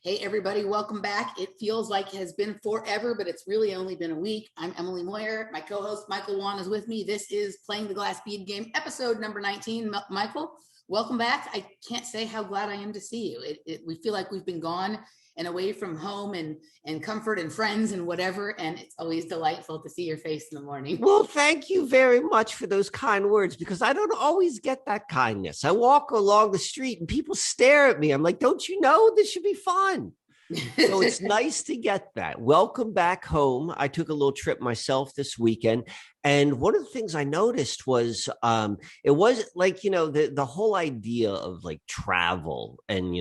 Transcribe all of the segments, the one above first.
Hey, everybody, welcome back. It feels like it has been forever, but it's really only been a week. I'm Emily Moyer. My co-host, Michael Wann, is with me. This is Playing the Glass Bead Game, episode number 19. Michael, welcome back. I can't say how glad I am to see you. We feel like we've been gone and away from home and comfort and friends and whatever, and it's always delightful to see your face in the morning. Well, thank you very much for those kind words, because I don't always get that kindness. I walk along the street and people stare at me. I'm like, don't you know this should be fun? So it's nice to get that. Welcome back home. I took a little trip myself this weekend. And one of the things I noticed was it was like, the whole idea of like travel. And,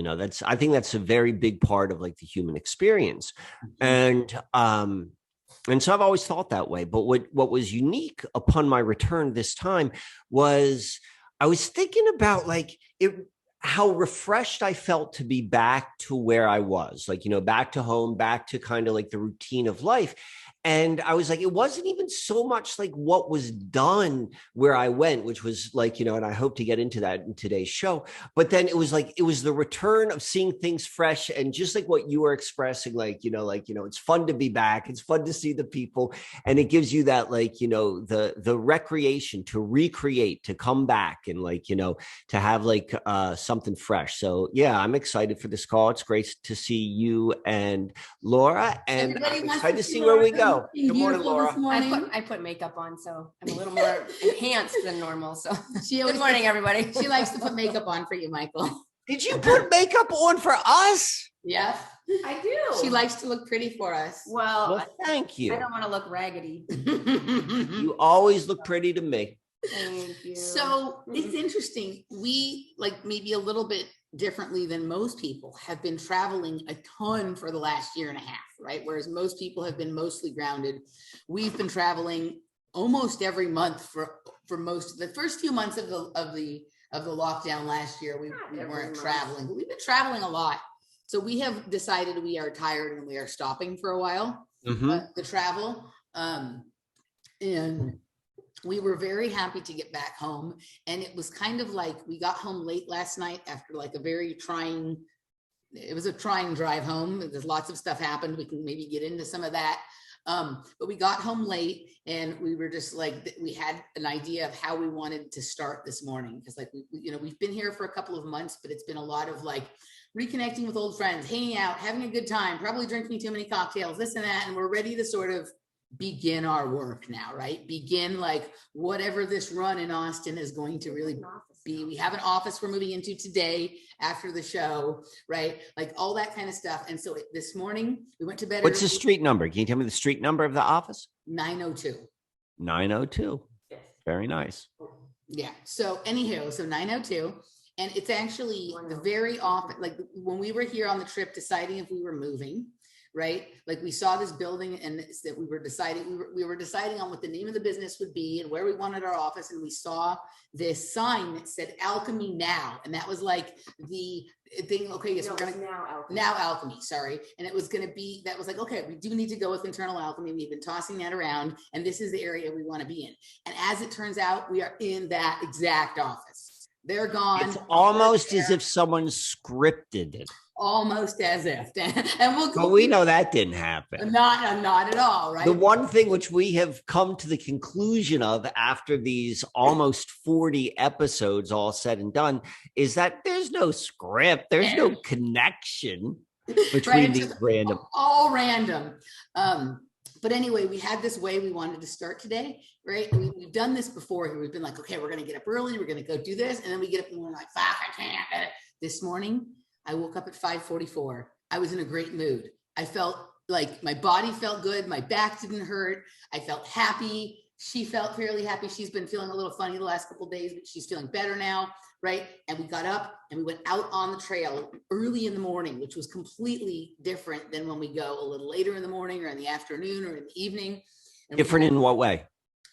I think that's a very big part of like the human experience. And so I've always thought that way. But what was unique upon my return this time was I was thinking about how refreshed I felt to be back to where I was, back to home, back to kind of like the routine of life. And I was like, it wasn't even so much like what was done where I went, which was and I hope to get into that in today's show. But then it was the return of seeing things fresh. And just like what you were expressing, it's fun to be back. It's fun to see the people. And it gives you that, the recreation to recreate, to come back and to have something fresh. So yeah, I'm excited for this call. It's great to see you and Laura, and I'm excited to see where we go. Good morning, Laura. I put makeup on, so I'm a little more enhanced than normal. So good morning, everybody. She likes to put makeup on for you, Michael. Did you put makeup on for us? Yeah, I do. She likes to look pretty for us. Well, thank you. I don't want to look raggedy. You always look pretty to me. Thank you. So it's interesting. We, maybe a little bit differently than most people, have been traveling a ton for the last year and a half, right? Whereas most people have been mostly grounded. We've been traveling almost every month for most of the first few months of the lockdown last year. We weren't traveling, but we've been traveling a lot. So we have decided we are tired and we are stopping for a while, the travel. And we were very happy to get back home. And it was kind of like we got home late last night after it was a trying drive home. There's lots of stuff happened. We can maybe get into some of that. But we got home late and we were just we had an idea of how we wanted to start this morning. Because we've been here for a couple of months, but it's been a lot of reconnecting with old friends, hanging out, having a good time, probably drinking too many cocktails, this and that. And we're ready to sort of begin our work now, right? Begin whatever this run in Austin is going to really be. We have an office we're moving into today after the show, right? All that kind of stuff. And so this morning we went to bed. What's the street number? Can you tell me the street number of the office? 902. 902. Very nice. Yeah. So anywho, 902. And it's actually the very often, when we were here on the trip deciding if we were moving, right? We saw this building and that we were deciding on what the name of the business would be and where we wanted our office. And we saw this sign that said Alchemy Now. And that was the thing. Okay, yes, we're going to now Alchemy. Sorry. And it was going to be, that was okay, we do need to go with internal alchemy. We've been tossing that around and this is the area we want to be in. And as it turns out, we are in that exact office. They're gone. It's almost as if someone scripted it. Almost as if. And but we know that didn't happen. Not at all, right? The one thing which we have come to the conclusion of after these almost 40 episodes all said and done is that there's no script. There's no connection between these random. All random. But anyway, we had this way we wanted to start today, right? We've done this before. We've been okay, we're going to get up early. We're going to go do this. And then we get up and we're fuck, I can't. This morning, I woke up at 5:44. I was in a great mood. I felt my body felt good. My back didn't hurt. I felt happy. She felt fairly happy. She's been feeling a little funny the last couple of days, but she's feeling better now, right? And we got up and we went out on the trail early in the morning, which was completely different than when we go a little later in the morning or in the afternoon or in the evening. And different in what way?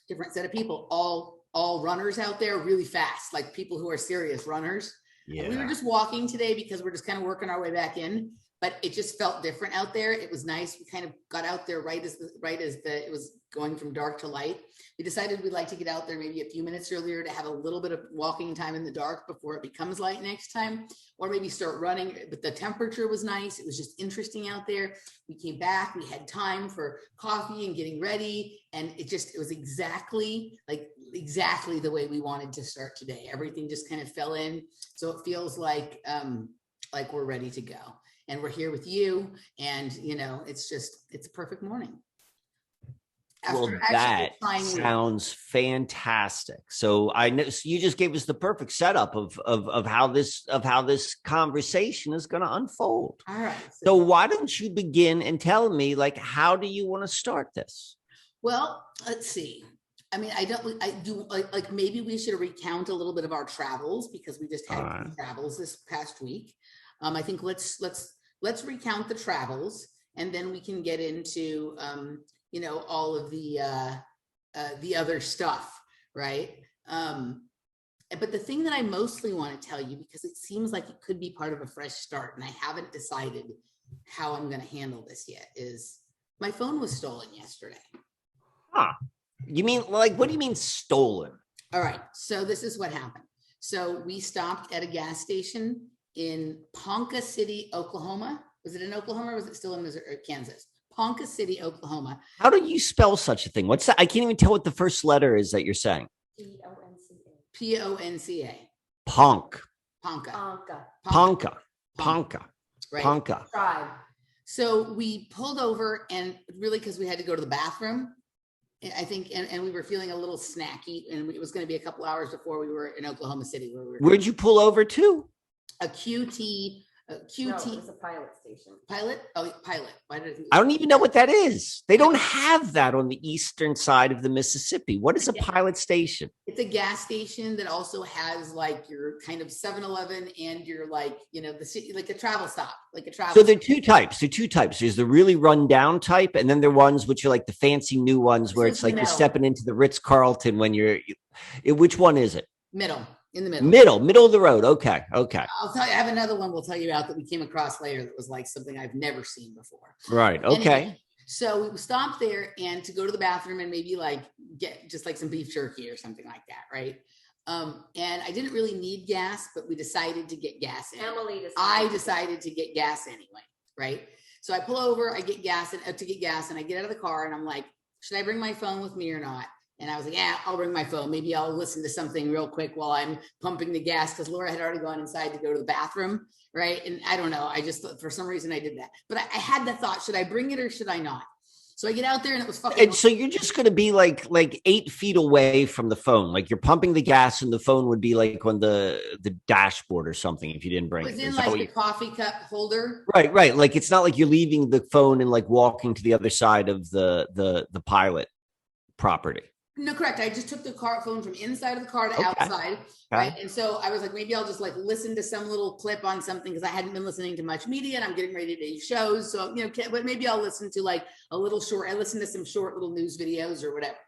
Different set of people, all runners out there really fast, people who are serious runners. Yeah. And we were just walking today because we're just kind of working our way back in. but it just felt different out there. It was nice. We kind of got out there right as it was going from dark to light. We decided we'd like to get out there maybe a few minutes earlier to have a little bit of walking time in the dark before it becomes light next time, or maybe start running. But the temperature was nice. It was just interesting out there. We came back, we had time for coffee and getting ready. And it was exactly the way we wanted to start today. Everything just kind of fell in. So it feels like we're ready to go, and we're here with you. And, it's a perfect morning. Well, that sounds fantastic. So I know you just gave us the perfect setup of how this conversation is going to unfold. All right. So why don't you begin and tell me, how do you want to start this? Well, let's see. I mean, maybe we should recount a little bit of our travels, because we just had travels this past week. I think let's recount the travels, and then we can get into all of the other stuff, right? But the thing that I mostly want to tell you, because it seems like it could be part of a fresh start, and I haven't decided how I'm going to handle this yet, is my phone was stolen yesterday. Huh. You mean, what do you mean stolen? All right. So this is what happened. So we stopped at a gas station in Ponca City, Oklahoma. Was it in Oklahoma, or was it still in Missouri, or Kansas? Ponca City, Oklahoma. How do you spell such a thing? What's that? I can't even tell what the first letter is that you're saying. Ponca. Ponca. Right. Ponca. Tribe. So we pulled over, and really, because we had to go to the bathroom, I think, and we were feeling a little snacky, and it was going to be a couple hours before we were in Oklahoma City. Where'd you pull over to? A QT. No, it was a pilot station. Pilot? Oh, pilot. Why did I don't even know what that is. They don't have that on the eastern side of the Mississippi. What is a pilot station? It's a gas station that also has your kind of 7-Eleven and your the city, like a travel stop, So there are two types. There's the really run down type, and then there are ones which are the fancy new ones where it's you're stepping into the Ritz-Carlton when which one is it? In the middle. Middle of the road. Okay. I'll tell you, I have another one we'll tell you about that we came across later that was something I've never seen before. Right. Okay. Anyway, so we stopped there and to go to the bathroom and maybe get just some beef jerky or something like that. Right. And I didn't really need gas, but we decided to get gas in. I decided to get gas anyway. Right. So I pull over, I get gas and I get out of the car, and I'm like, should I bring my phone with me or not? And I was like, yeah, I'll bring my phone. Maybe I'll listen to something real quick while I'm pumping the gas, because Laura had already gone inside to go to the bathroom, right? And I don't know. I just, for some reason, I did that. But I had the thought, should I bring it or should I not? So I get out there, and it was fucking. And so you're just going to be like 8 feet away from the phone. You're pumping the gas, and the phone would be on the dashboard or something if you didn't bring it. It was in the coffee cup holder. Right. It's not like you're leaving the phone and walking to the other side of the pilot property. No, correct. I just took the phone from inside of the car to outside, right? And so I was like, maybe I'll just listen to some little clip on something, because I hadn't been listening to much media, and I'm getting ready to do shows. So, but maybe I'll listen to a little short. I listen to some short little news videos or whatever.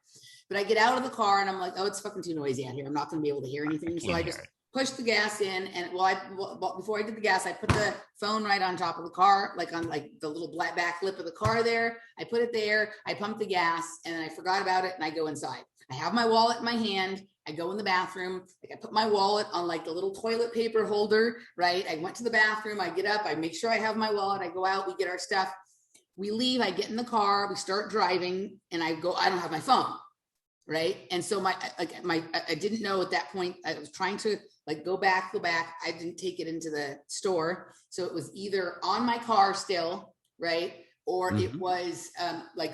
But I get out of the car, and I'm like, oh, it's fucking too noisy out here. I'm not going to be able to hear anything. So I just pushed the gas in, and before I did the gas, I put the phone right on top of the car, on the little black back lip of the car there. I put it there, I pumped the gas, and then I forgot about it, and I go inside. I have my wallet in my hand. I go in the bathroom. I put my wallet on the little toilet paper holder, right? I went to the bathroom. I get up. I make sure I have my wallet. I go out. We get our stuff. We leave. I get in the car. We start driving, and I don't have my phone, right? And so I didn't know at that point. I was trying to go back. I didn't take it into the store. So it was either on my car still, right? Or it was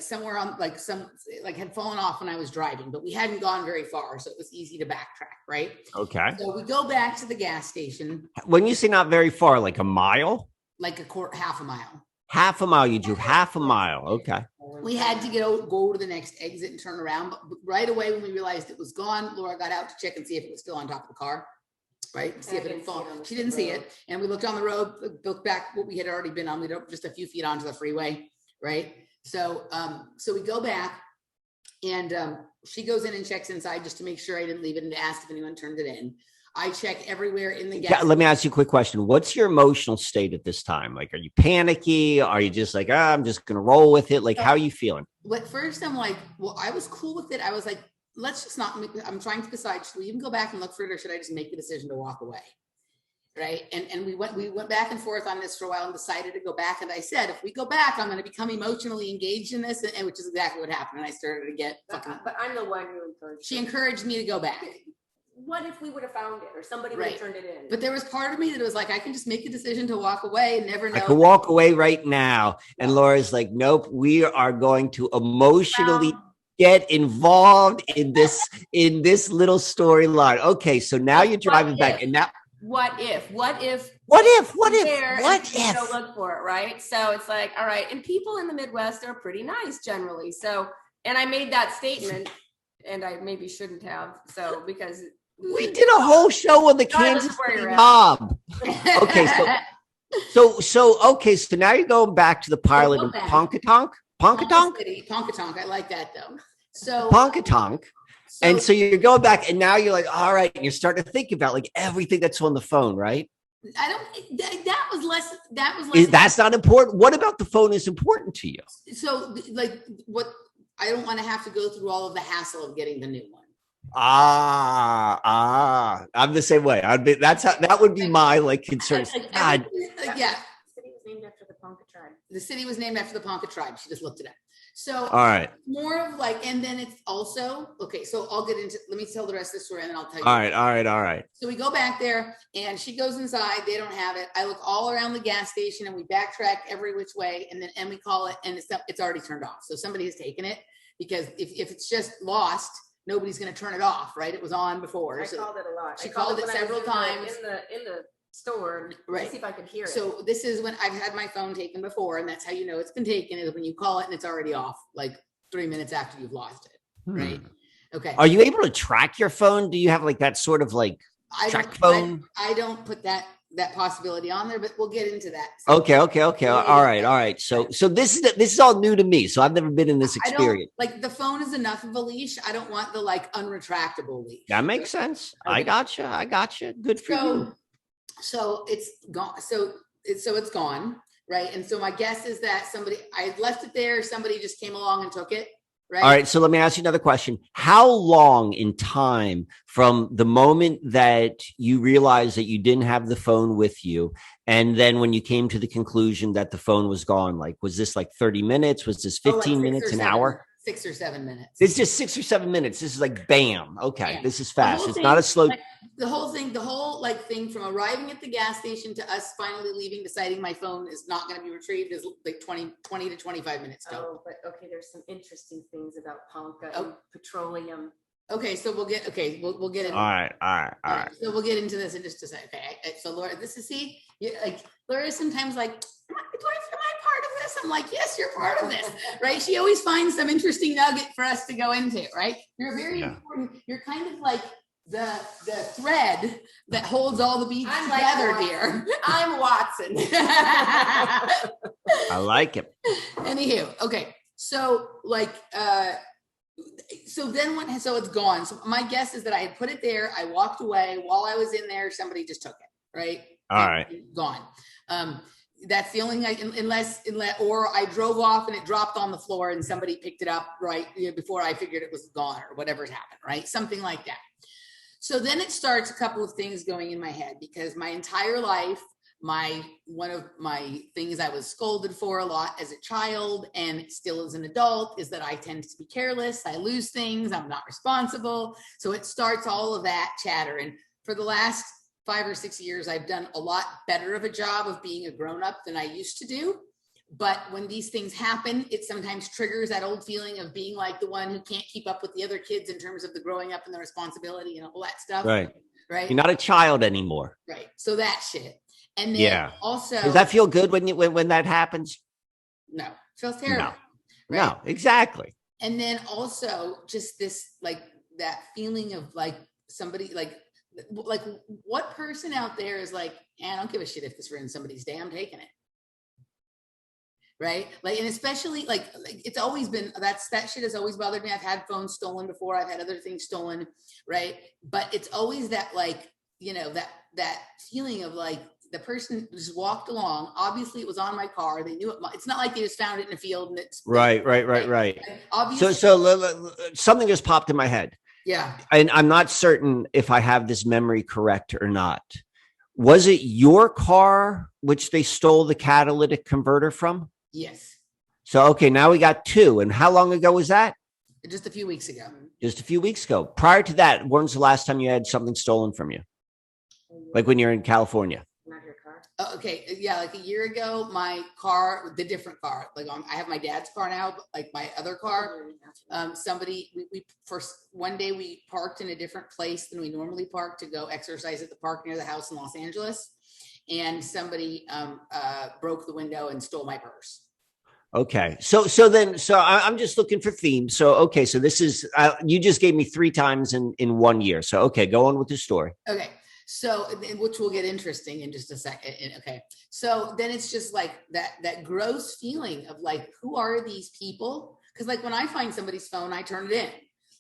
somewhere on had fallen off when I was driving, but we hadn't gone very far. So it was easy to backtrack, right? Okay. So we go back to the gas station. When you say not very far, a mile? Half a mile. Half a mile. You drove half a mile. Okay. We had to go to the next exit and turn around. But right away, when we realized it was gone, Laura got out to check and see if it was still on top of the car. Right. See if it had fallen. She didn't see it. And we looked on the road, looked back what we had already been on. We were just a few feet onto the freeway. Right. So we go back, and she goes in and checks inside just to make sure I didn't leave it, and to ask if anyone turned it in. I check everywhere in the gas. Yeah, let me ask you a quick question. What's your emotional state at this time? Like, are you panicky? Are you just like, I'm just going to roll with it? Like, how are you feeling? At first, I'm like, well, I was cool with it. I was like, let's just not, I'm trying to decide, should we even go back and look for it, or should I just make the decision to walk away? Right. And we went back and forth on this for a while and decided to go back. And I said, if we go back, I'm going to become emotionally engaged in this. And which is exactly what happened. And I started to get fucking. But I'm the one who encouraged. She encouraged me to go back. What if we would have found it, or somebody would have turned it in? But there was part of me that was like, I can just make the decision to walk away and never know. I could walk away right now. And Laura's like, nope, we are going to emotionally get involved in this little storyline. Okay, so now you're driving back, and now. What if go look for it, right? So it's like, all right. And people in the Midwest are pretty nice generally. So, and I made that statement, and I maybe shouldn't have. So, because we did a whole show on the Kansas City mob. Okay, so now you're going back to the pilot of Ponca City. I like that though. So Ponca. And so you're going back, and now you're like, all right, and you're starting to think about like everything that's on the phone, right? That was less. That's not important. What about the phone is important to you? So like what, I don't want to have to go through all of the hassle of getting the new one. I'm the same way. That would be my like concern. God. Yeah. The city was named after the Ponca tribe. The city was named after the Ponca tribe. She just looked it up. So all right, more of like, and then it's also okay. So I'll get into. Let me tell the rest of the story, and then I'll tell you. All right. So we go back there, and she goes inside. They don't have it. I look all around the gas station, and we backtrack every which way, and we call it, and it's already turned off. So somebody has taken it, because if it's just lost, nobody's going to turn it off, right? It was on before. I called it a lot. She called it several times in the store, right? See if I could hear it. So this is when I've had my phone taken before, and that's how you know it's been taken, is when you call it and it's already off, like 3 minutes after you've lost it, right? Okay. Are you able to track your phone? Do you have like that sort of like track phone? I don't put that possibility on there, but we'll get into that. So, okay. All right. So this is all new to me. So I've never been in this experience. Like the phone is enough of a leash. I don't want the like unretractable leash. That makes sense. I gotcha. Good for you. So it's gone. So it's gone, right? And so my guess is that I left it there. Somebody just came along and took it, right? All right. So let me ask you another question. How long in time from the moment that you realized that you didn't have the phone with you, and then when you came to the conclusion that the phone was gone, like, was this like 30 minutes? Was this 15 minutes, an hour? 6 or 7 minutes. It's just 6 or 7 minutes. This is like bam. Okay, This is fast. It's not a slow. Like, the whole thing from arriving at the gas station to us finally leaving, deciding my phone is not going to be retrieved, is like 20 to 25 minutes. But okay, there's some interesting things about Ponca and petroleum. Okay, so we'll get into. All right. So we'll get into this in just a second. Okay, so Laura, Laura is sometimes like, am I part of this? I'm like, yes, you're part of this, right? She always finds some interesting nugget for us to go into, right? You're very important. You're kind of like the thread that holds all the beads together, dear. I'm Watson. I like it. Anywho, okay, so so it's gone. So my guess is that I had put it there. I walked away. While I was in there, somebody just took it, right? All right. Gone. That's the only thing unless or I drove off and it dropped on the floor and somebody picked it up right before I figured it was gone or whatever's happened, right? Something like that. So then it starts a couple of things going in my head, because my entire life, one of my things I was scolded for a lot as a child, and still as an adult, is that I tend to be careless. I lose things. I'm not responsible. So it starts all of that chatter. And for the last 5 or 6 years, I've done a lot better of a job of being a grown-up than I used to do. But when these things happen, it sometimes triggers that old feeling of being like the one who can't keep up with the other kids in terms of the growing up and the responsibility and all that stuff. Right. You're not a child anymore. Right. So that shit. And then also, does that feel good when that happens? No, it feels terrible. No, right? No, exactly. And then also just this, like that feeling of like somebody like what person out there is like, I don't give a shit if this ruins somebody's day. I'm taking it. Right. Like, and especially like it's always been, that shit has always bothered me. I've had phones stolen before. I've had other things stolen. Right. But it's always that, like, that feeling of like the person just walked along. Obviously it was on my car. They knew it. It's not like they just found it in a field and it's right. obviously. Something just popped in my head. Yeah. And I'm not certain if I have this memory correct or not. Was it your car which they stole the catalytic converter from? Yes. So, okay, now we got two. And how long ago was that? Just a few weeks ago. Just a few weeks ago. Prior to that, when's the last time you had something stolen from you? Like when you're in California? Not your car. Okay. Yeah. Like a year ago, my car, the different car, like I have my dad's car now, but like my other car, somebody, we first one day we parked in a different place than we normally park to go exercise at the park near the house in Los Angeles. And somebody broke the window and stole my purse. Okay. So I'm just looking for themes. So, okay. So this is, you just gave me 3 times in 1 year. So, okay, go on with the story. Okay. So, which will get interesting in just a second. Okay. So then it's just like that gross feeling of like, who are these people? Cause like when I find somebody's phone, I turn it in.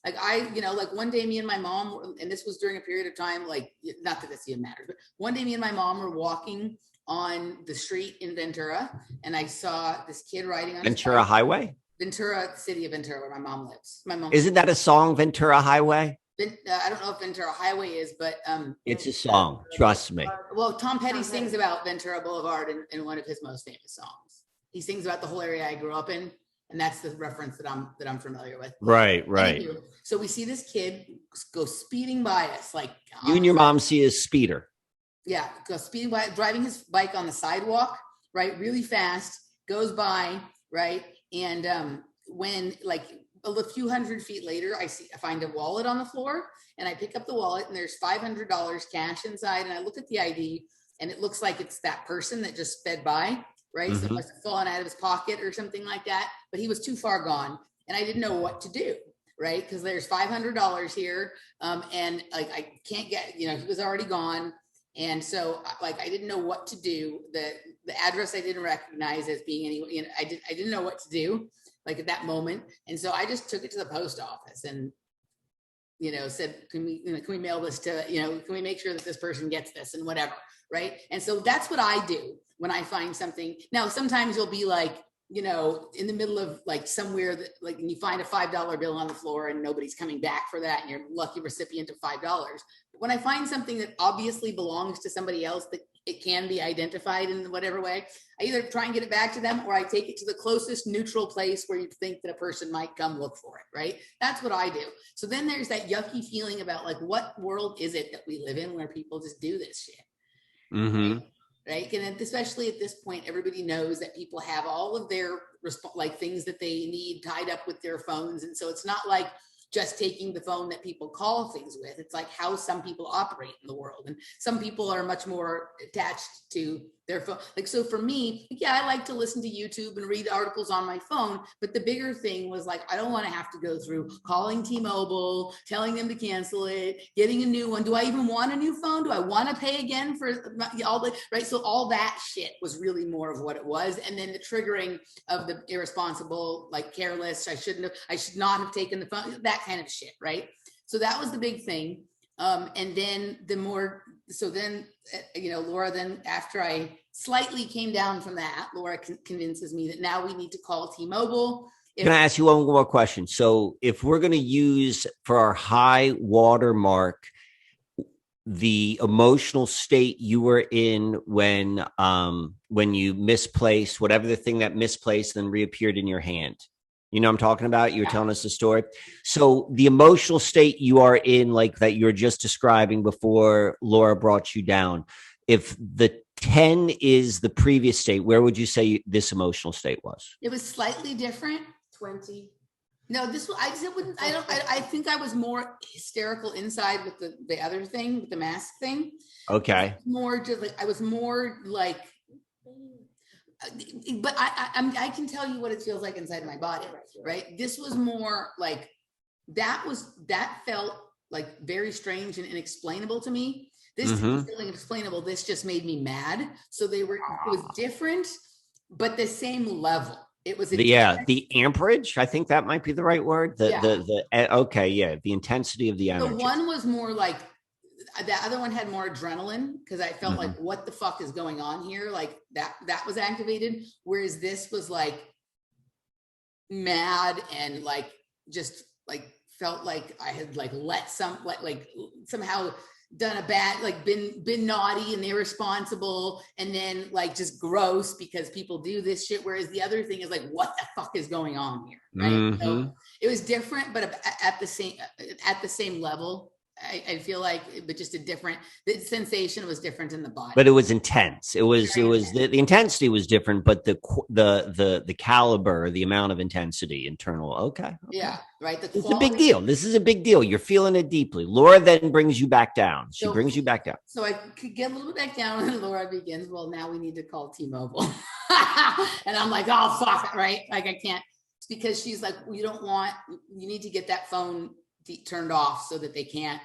Like like one day me and my mom, and this was during a period of time, like not that this even matters, but one day me and my mom were walking on the street in Ventura, and I saw this kid riding on Ventura Highway? Ventura, city of Ventura, where my mom lives. Isn't that a song, Ventura Highway? I don't know if Ventura Highway is, but it's a song. Trust me. Well, Tom Petty sings about Ventura Boulevard in one of his most famous songs. He sings about the whole area I grew up in, and that's the reference that I'm familiar with. Right. So we see this kid go speeding by us, like you and your mom see his speeder. Yeah, goes speeding by, driving his bike on the sidewalk, right, really fast, goes by, right, and when like a few hundred feet later, I find a wallet on the floor, and I pick up the wallet, and there's $500 cash inside, and I look at the ID, and it looks like it's that person that just sped by, right? So it must have fallen out of his pocket or something like that, but he was too far gone, and I didn't know what to do, right? Because there's $500 here, and like I can't get, he was already gone. And so like, I didn't know what to do. The address I didn't recognize as being any, I didn't know what to do like at that moment. And so I just took it to the post office and, said, can we mail this to, can we make sure that this person gets this and whatever. Right. And so that's what I do when I find something. Now, sometimes you'll be like, in the middle of like somewhere that like, and you find a $5 bill on the floor and nobody's coming back for that. And you're a lucky recipient of $5. But when I find something that obviously belongs to somebody else, that it can be identified in whatever way, I either try and get it back to them, or I take it to the closest neutral place where you think that a person might come look for it. Right. That's what I do. So then there's that yucky feeling about like, what world is it that we live in where people just do this shit? Mm-hmm. Right. And especially at this point, everybody knows that people have all of their like things that they need tied up with their phones. And so it's not like just taking the phone that people call things with. It's like how some people operate in the world. And some people are much more attached to their phone. Like, so for me, yeah, I like to listen to YouTube and read articles on my phone. But the bigger thing was like, I don't want to have to go through calling T-Mobile, telling them to cancel it, getting a new one. Do I even want a new phone? Do I want to pay again for all the, right? So all that shit was really more of what it was. And then the triggering of the irresponsible, like careless, I should not have taken the phone, that kind of shit, right? So that was the big thing. And then Laura, then after I slightly came down from that, Laura convinces me that now we need to call T-Mobile. Can I ask you one more question? So if we're going to use for our high water mark, the emotional state you were in when you misplaced whatever the thing that misplaced then reappeared in your hand. You know what I'm talking about? You were telling us the story. So the emotional state you are in, like that you're just describing before Laura brought you down, if the 10 is the previous state, where would you say this emotional state was? It was slightly different. 20. No, I think I was more hysterical inside with the other thing, with the mask thing. Okay. More just like, I was more like, but I can tell you what it feels like inside my body, right? This was more like, that felt like very strange and inexplainable to me. This didn't feel inexplainable. This just made me mad. So it was different, but the same level. It was the amperage. I think that might be the right word. The intensity of the energy. The one was more like the other one had more adrenaline because I felt like, what the fuck is going on here? Like that was activated. Whereas this was like mad and like, just like felt like I had like let like somehow done a bad, like been naughty and irresponsible, and then like just gross because people do this shit. Whereas the other thing is like, what the fuck is going on here? Right. So it was different, but at the same level. I feel like, but just a different, the sensation was different in the body. But it was intense. It was the intensity was different, but the caliber, the amount of intensity, internal. Okay. Yeah. Right. It's a big deal. This is a big deal. You're feeling it deeply. Laura then brings you back down. She brings you back down. So I could get a little bit back down when Laura begins. Well, now we need to call T-Mobile. And I'm like, oh, fuck. Right. Like I can't, it's because she's like, you need to get that phone turned off so that they can't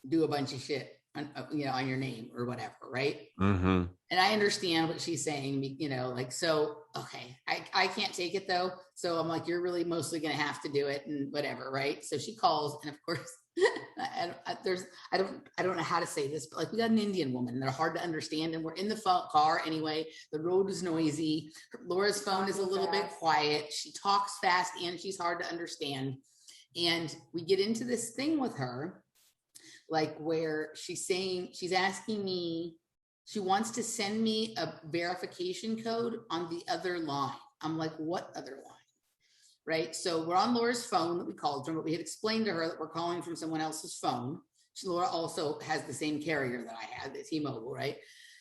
do a bunch of shit on, on your name or whatever, right? And I understand what she's saying, like, so, okay, I can't take it though. So I'm like, you're really mostly going to have to do it and whatever, right? So she calls, and of course, I don't know how to say this, but like, we got an Indian woman and they're hard to understand, and we're in the car anyway. The road is noisy. Laura's phone is a little bit quiet. She talks fast and she's hard to understand. And we get into this thing with her, like where she's asking me, she wants to send me a verification code on the other line. I'm like, what other line? Right. So we're on Laura's phone that we called from, but we had explained to her that we're calling from someone else's phone. Laura also has the same carrier that I had, the T-Mobile, right?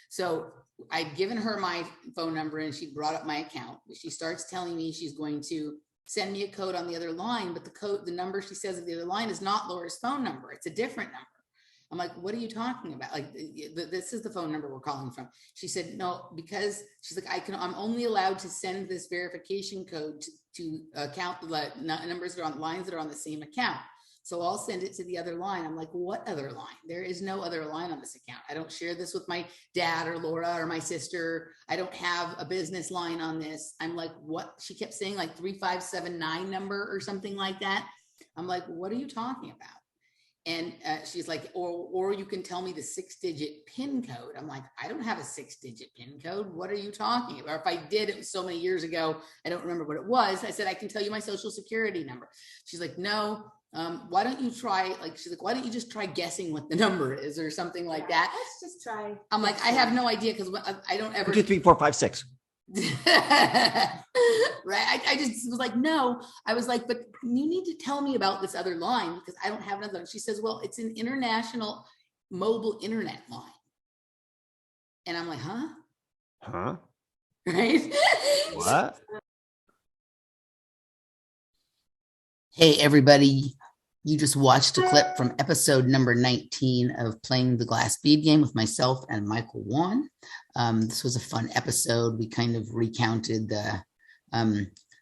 So I'd given her my phone number and she brought up my account. She starts telling me she's going to send me a code on the other line, but the number she says of the other line is not Laura's phone number. It's a different number. I'm like, what are you talking about? Like, this is the phone number we're calling from. She said, no, because she's like, I'm only allowed to send this verification code to account numbers that are on lines that are on the same account. So I'll send it to the other line. I'm like, what other line? There is no other line on this account. I don't share this with my dad or Laura or my sister. I don't have a business line on this. I'm like, what? She kept saying like 3579 number or something like that. I'm like, what are you talking about? And she's like, or you can tell me the 6-digit PIN code. I'm like, I don't have a 6-digit PIN code. What are you talking about? Or if I did, it was so many years ago, I don't remember what it was. I said, I can tell you my social security number. She's like, no, why don't you try, she's like, why don't you just try guessing what the number is or something like that? Let's just try. I'm like, I have no idea because I don't ever. 1, 2, 3, 4, 5, 6. Right. I just was like, no. I was like, but you need to tell me about this other line because I don't have another. She says, well, it's an international mobile internet line. And I'm like, huh? Right. What? Hey, everybody. You just watched a clip from episode number 19 of Playing the Glass Bead Game with myself and Michael Wann. This was a fun episode. We kind of recounted the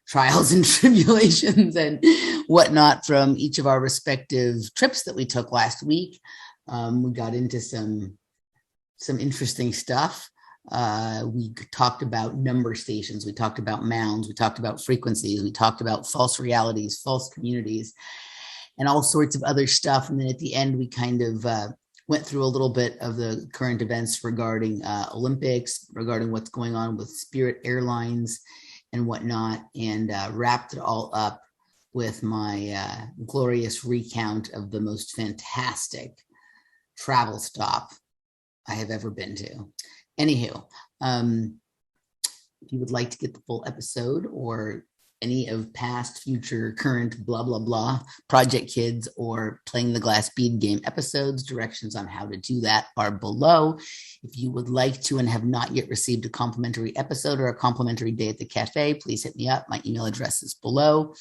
trials and tribulations and whatnot from each of our respective trips that we took last week. We got into some interesting stuff. We talked about number stations. We talked about mounds. We talked about frequencies. We talked about false realities, false communities, and all sorts of other stuff. And then at the end, we kind of went through a little bit of the current events regarding Olympics, regarding what's going on with Spirit Airlines and whatnot, and wrapped it all up with my glorious recount of the most fantastic travel stop I have ever been to. Anywho, if you would like to get the full episode or any of past, future, current, blah, blah, blah, Project Kids or Playing the Glass Bead Game episodes, directions on how to do that are below. If you would like to and have not yet received a complimentary episode or a complimentary day at the cafe, please hit me up. My email address is below.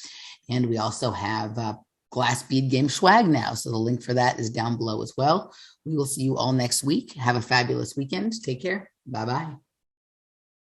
And we also have Glass Bead Game swag now. So the link for that is down below as well. We will see you all next week. Have a fabulous weekend. Take care. Bye-bye.